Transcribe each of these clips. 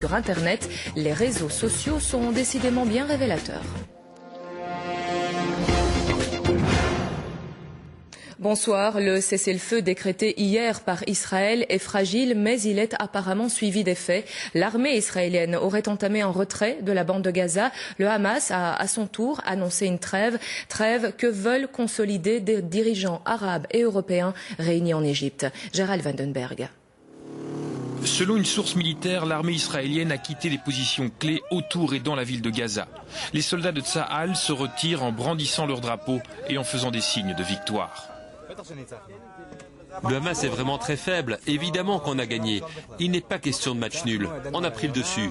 Sur Internet, les réseaux sociaux sont décidément bien révélateurs. Bonsoir. Le cessez-le-feu décrété hier par Israël est fragile, mais il est apparemment suivi d'effets. L'armée israélienne aurait entamé un retrait de la bande de Gaza. Le Hamas a à son tour annoncé une trêve que veulent consolider des dirigeants arabes et européens réunis en Égypte. Gérald Vandenberg. Selon une source militaire, l'armée israélienne a quitté les positions clés autour et dans la ville de Gaza. Les soldats de Tsahal se retirent en brandissant leur drapeau et en faisant des signes de victoire. Le Hamas est vraiment très faible. Évidemment qu'on a gagné. Il n'est pas question de match nul. On a pris le dessus.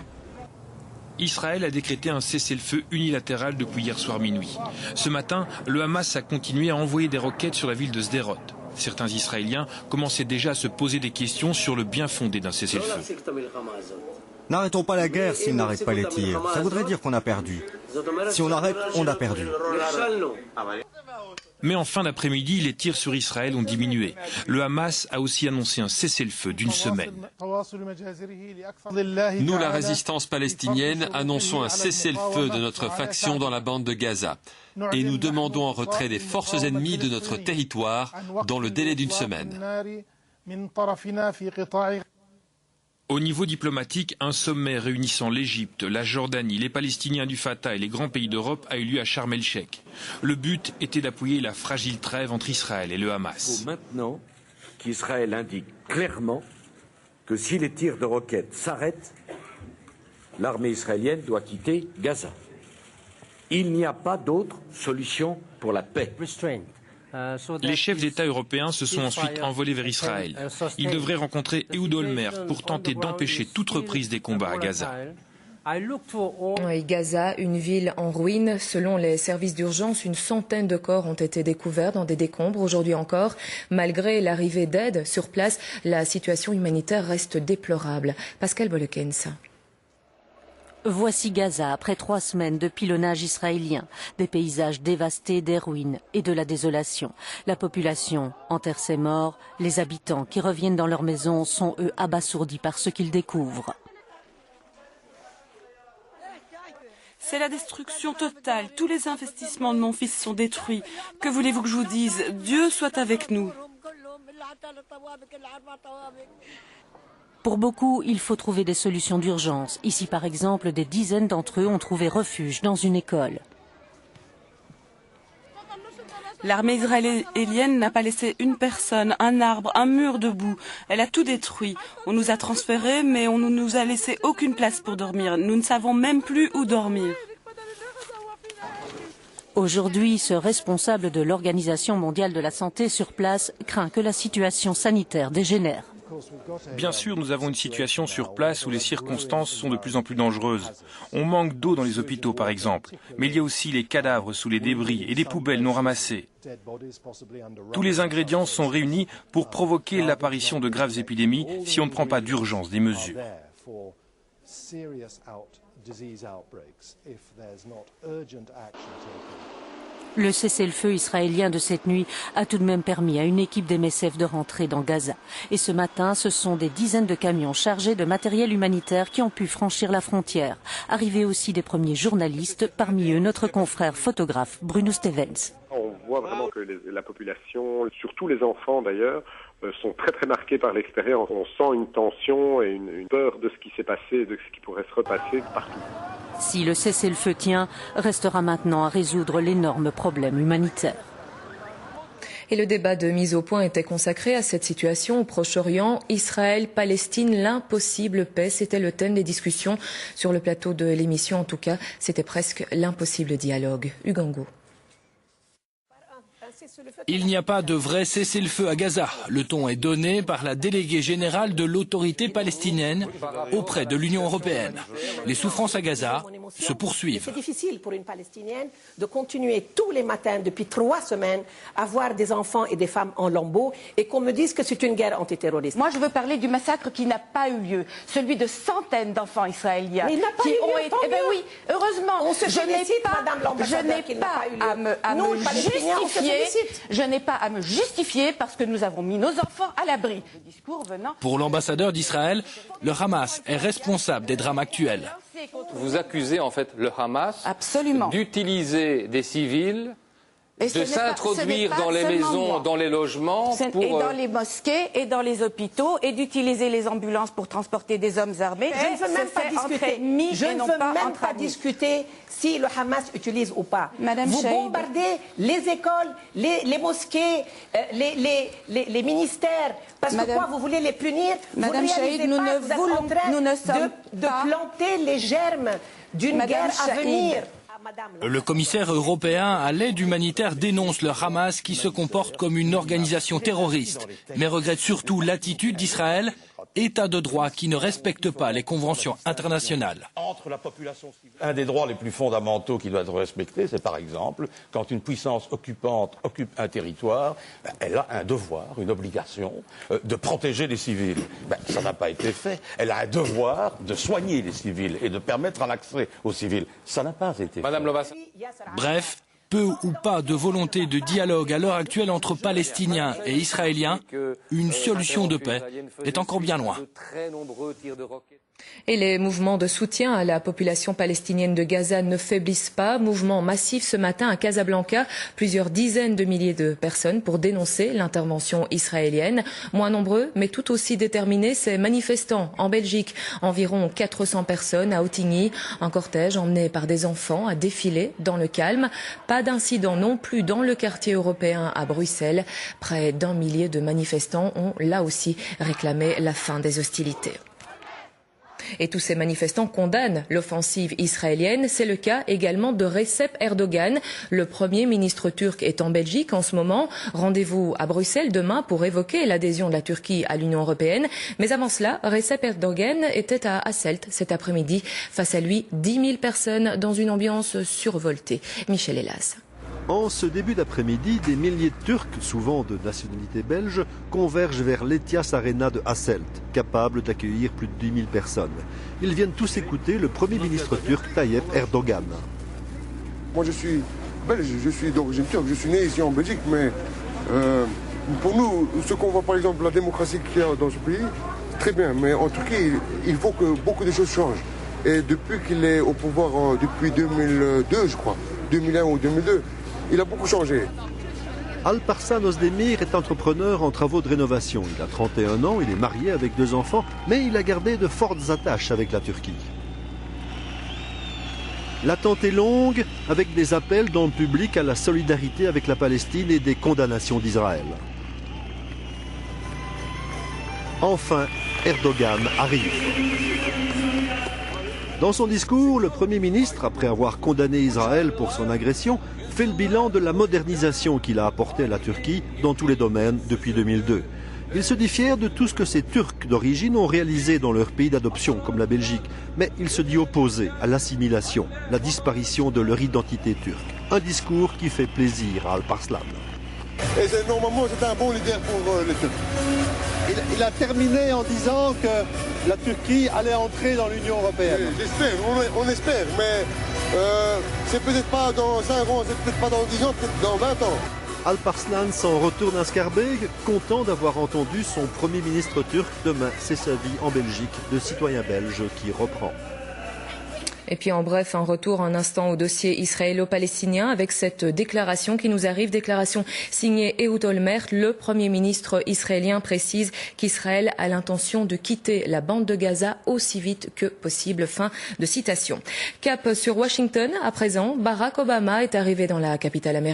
Israël a décrété un cessez-le-feu unilatéral depuis hier soir minuit. Ce matin, le Hamas a continué à envoyer des roquettes sur la ville de Sderot. Certains Israéliens commençaient déjà à se poser des questions sur le bien fondé d'un cessez-le-feu. N'arrêtons pas la guerre s'ils n'arrêtent pas les tirs. Ça voudrait dire qu'on a perdu. Si on arrête, on a perdu. Mais en fin d'après-midi, les tirs sur Israël ont diminué. Le Hamas a aussi annoncé un cessez-le-feu d'une semaine. Nous, la résistance palestinienne, annonçons un cessez-le-feu de notre faction dans la bande de Gaza. Et nous demandons un retrait des forces ennemies de notre territoire dans le délai d'une semaine. Au niveau diplomatique, un sommet réunissant l'Égypte, la Jordanie, les Palestiniens du Fatah et les grands pays d'Europe a eu lieu à Sharm el-Sheikh. Le but était d'appuyer la fragile trêve entre Israël et le Hamas. Il faut maintenant qu'Israël indique clairement que si les tirs de roquettes s'arrêtent, l'armée israélienne doit quitter Gaza. Il n'y a pas d'autre solution pour la paix. Les chefs d'État européens se sont ensuite envolés vers Israël. Ils devraient rencontrer Ehud Olmert pour tenter d'empêcher toute reprise des combats à Gaza. Oui, Gaza, une ville en ruine. Selon les services d'urgence, une centaine de corps ont été découverts dans des décombres aujourd'hui encore. Malgré l'arrivée d'aide sur place, la situation humanitaire reste déplorable. Pascal Bolekens. Voici Gaza, après 3 semaines de pilonnage israélien, des paysages dévastés, des ruines et de la désolation. La population enterre ses morts, les habitants qui reviennent dans leur maison sont eux abasourdis par ce qu'ils découvrent. C'est la destruction totale, tous les investissements de mon fils sont détruits. Que voulez-vous que je vous dise? Dieu soit avec nous. Pour beaucoup, il faut trouver des solutions d'urgence. Ici, par exemple, des dizaines d'entre eux ont trouvé refuge dans une école. L'armée israélienne n'a pas laissé une personne, un arbre, un mur debout. Elle a tout détruit. On nous a transférés, mais on ne nous a laissé aucune place pour dormir. Nous ne savons même plus où dormir. Aujourd'hui, ce responsable de l'Organisation mondiale de la santé sur place craint que la situation sanitaire dégénère. Bien sûr, nous avons une situation sur place où les circonstances sont de plus en plus dangereuses. On manque d'eau dans les hôpitaux, par exemple. Mais il y a aussi les cadavres sous les débris et des poubelles non ramassées. Tous les ingrédients sont réunis pour provoquer l'apparition de graves épidémies si on ne prend pas d'urgence des mesures. Le cessez-le-feu israélien de cette nuit a tout de même permis à une équipe d'MSF de rentrer dans Gaza. Et ce matin, ce sont des dizaines de camions chargés de matériel humanitaire qui ont pu franchir la frontière. Arrivés aussi des premiers journalistes, parmi eux notre confrère photographe Bruno Stevens. On voit vraiment que la population, surtout les enfants d'ailleurs, sont très très marqués par l'extérieur. On sent une tension et une peur de ce qui s'est passé, de ce qui pourrait se repasser partout. Si le cessez-le-feu tient, restera maintenant à résoudre l'énorme problème humanitaire. Et le débat de mise au point était consacré à cette situation au Proche-Orient. Israël, Palestine, l'impossible paix. C'était le thème des discussions sur le plateau de l'émission. En tout cas, c'était presque l'impossible dialogue. Ugango. Il n'y a pas de vrai cessez-le-feu à Gaza. Le ton est donné par la déléguée générale de l'autorité palestinienne auprès de l'Union européenne. Les souffrances à Gaza se poursuivent. C'est difficile pour une Palestinienne de continuer tous les matins depuis 3 semaines à voir des enfants et des femmes en lambeaux et qu'on me dise que c'est une guerre antiterroriste. Moi, je veux parler du massacre qui n'a pas eu lieu, celui de centaines d'enfants israéliens. Mais il n'a pas eu lieu, tant Eh bien oui, heureusement, on se félicite, Madame l'ambassadeur, qu'il n'a pas eu lieu. Je n'ai pas à me justifier parce que nous avons mis nos enfants à l'abri. Le discours venant... Pour l'ambassadeur d'Israël, le Hamas est responsable des drames actuels. Vous accusez en fait le Hamas d'utiliser des civils, de s'introduire dans les maisons, dans les logements, et dans les mosquées et dans les hôpitaux, et d'utiliser les ambulances pour transporter des hommes armés. Je ne veux même pas discuter si le Hamas utilise ou pas. Madame vous Chaïd. bombardez les écoles, les mosquées, les ministères, parce que quoi, vous voulez les punir? Madame Chaïd, nous ne sommes de planter les germes d'une guerre à venir. Le commissaire européen à l'aide humanitaire dénonce le Hamas qui se comporte comme une organisation terroriste, mais regrette surtout l'attitude d'Israël, État de droit qui ne respecte pas les conventions internationales. Un des droits les plus fondamentaux qui doit être respecté, c'est par exemple, quand une puissance occupante occupe un territoire, elle a un devoir, une obligation de protéger les civils. Ça n'a pas été fait. Elle a un devoir de soigner les civils et de permettre un accès aux civils. Ça n'a pas été fait. Bref, peu ou pas de volonté de dialogue à l'heure actuelle entre Palestiniens et Israéliens, une solution de paix est encore bien loin. Et les mouvements de soutien à la population palestinienne de Gaza ne faiblissent pas. Mouvement massif ce matin à Casablanca. Plusieurs dizaines de milliers de personnes pour dénoncer l'intervention israélienne. Moins nombreux, mais tout aussi déterminés, ces manifestants en Belgique. Environ 400 personnes à Outigny. Un cortège emmené par des enfants a défilé dans le calme. Pas d'incident non plus dans le quartier européen à Bruxelles. Près d'1 millier de manifestants ont là aussi réclamé la fin des hostilités. Et tous ces manifestants condamnent l'offensive israélienne. C'est le cas également de Recep Erdogan. Le Premier ministre turc est en Belgique en ce moment. Rendez-vous à Bruxelles demain pour évoquer l'adhésion de la Turquie à l'Union européenne. Mais avant cela, Recep Erdogan était à Hasselt cet après-midi. Face à lui, 10 000 personnes dans une ambiance survoltée. Michel Hélas. En ce début d'après-midi, des milliers de Turcs, souvent de nationalité belge, convergent vers l'Ethias Arena de Hasselt, capable d'accueillir plus de 10 000 personnes. Ils viennent tous écouter le Premier ministre turc Tayyip Erdogan. Moi je suis belge, je suis d'origine turque, je suis né ici en Belgique, mais pour nous, ce qu'on voit par exemple, la démocratie qu'il y a dans ce pays, très bien, mais en Turquie, il faut que beaucoup de choses changent. Et depuis qu'il est au pouvoir, depuis 2002 je crois, 2001 ou 2002, il a beaucoup changé. Alparslan Özdemir est entrepreneur en travaux de rénovation. Il a 31 ans, il est marié avec 2 enfants, mais il a gardé de fortes attaches avec la Turquie. L'attente est longue, avec des appels dans le public à la solidarité avec la Palestine et des condamnations d'Israël. Enfin, Erdogan arrive. Dans son discours, le Premier ministre, après avoir condamné Israël pour son agression, fait le bilan de la modernisation qu'il a apportée à la Turquie dans tous les domaines depuis 2002. Il se dit fier de tout ce que ces Turcs d'origine ont réalisé dans leur pays d'adoption, comme la Belgique, mais il se dit opposé à l'assimilation, la disparition de leur identité turque. Un discours qui fait plaisir à Alparslan. Et normalement, c'est un bon leader pour les Turcs. Il a terminé en disant que la Turquie allait entrer dans l'Union européenne. J'espère, on espère, mais c'est peut-être pas dans 5 ans, c'est peut-être pas dans 10 ans, peut-être dans 20 ans. Alparslan s'en retourne à Schaerbeek, content d'avoir entendu son Premier ministre turc. Demain, c'est sa vie en Belgique de citoyen belge qui reprend. Et puis en bref, un retour un instant au dossier israélo-palestinien avec cette déclaration qui nous arrive, déclaration signée Ehud Olmert. Le Premier ministre israélien précise qu'Israël a l'intention de quitter la bande de Gaza aussi vite que possible. Fin de citation. Cap sur Washington, à présent, Barack Obama est arrivé dans la capitale américaine.